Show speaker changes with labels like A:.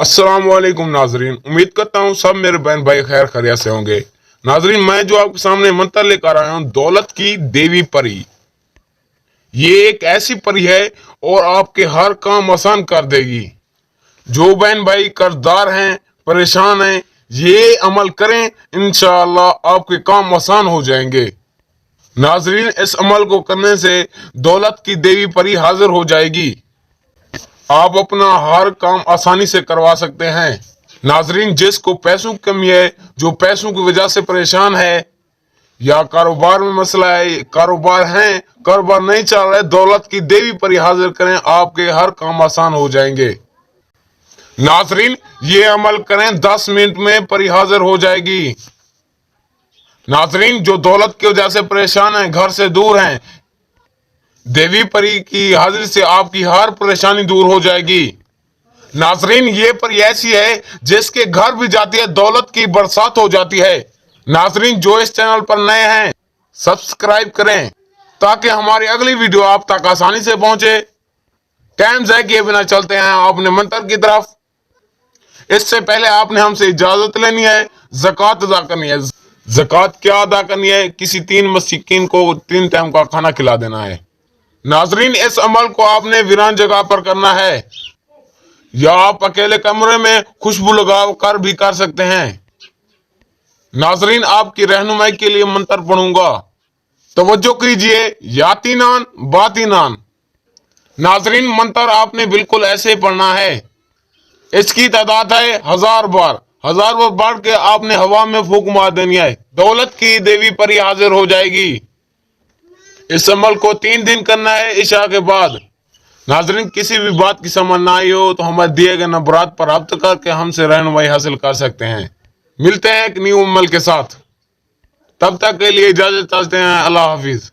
A: अस्सलाम वालेकुम नाजरीन, उम्मीद करता हूँ सब मेरे बहन भाई खैर खैरियत से होंगे। नाजरीन, मैं जो आपके सामने मंत्र लेकर आया हूँ, दौलत की देवी परी। ये एक ऐसी परी है और आपके हर काम आसान कर देगी। जो बहन भाई कर्जदार हैं, परेशान हैं, ये अमल करें, इंशाअल्लाह आपके काम आसान हो जाएंगे। नाजरीन, इस अमल को करने से दौलत की देवी परी हाजिर हो जाएगी। आप अपना हर काम आसानी से करवा सकते हैं। नाजरीन, जिसको पैसों की कमी है, जो पैसों की वजह से परेशान है, या कारोबार में मसला है, कारोबार नहीं चल रहा है, दौलत की देवी परी हाजिर करें, आपके हर काम आसान हो जाएंगे। नाजरीन, ये अमल करें, 10 मिनट में परी हाजिर हो जाएगी। नाजरीन, जो दौलत की वजह से परेशान है, घर से दूर हैं, देवी परी की हाजिरी से आपकी हर परेशानी दूर हो जाएगी। नाजरीन, ये परी ऐसी है जिसके घर भी जाती है, दौलत की बरसात हो जाती है। नाजरीन, जो इस चैनल पर नए हैं, सब्सक्राइब करें ताकि हमारी अगली वीडियो आप तक आसानी से पहुंचे। टाइम ज़ाया किए बिना चलते हैं अपने मंत्र की तरफ। इससे पहले आपने हमसे इजाजत लेनी है, ज़कात अदा करनी है। ज़कात क्या अदा करनी है? किसी 3 मस्कीन को 3 टाइम का खाना खिला देना है। नाजरीन, इस अमल को आपने वीरान जगह पर करना है, या आप अकेले कमरे में खुशबू लगा कर भी कर सकते हैं। नाजरीन, आपकी रहनुमाई के लिए मंत्र पढ़ूंगा, तवज्जो कीजिए। यातीनान बातीनान। नाजरीन, मंत्र आपने बिल्कुल ऐसे पढ़ना है। इसकी तादाद है 1000 बार। 1000 बार पढ़ के आपने हवा में फूंक मार देनी है, दौलत की देवी परी हाजिर हो जाएगी। इस अमल को 3 दिन करना है इशा के बाद। नाजरीन, किसी भी बात की समझ ना आई हो तो हमारे दिए गए नंबरात पर रब्त करके हमसे रहनुमाई हासिल कर सकते हैं। मिलते हैं एक न्यू अमल के साथ, तब तक के लिए इजाजत चाहते हैं। अल्लाह हाफिज।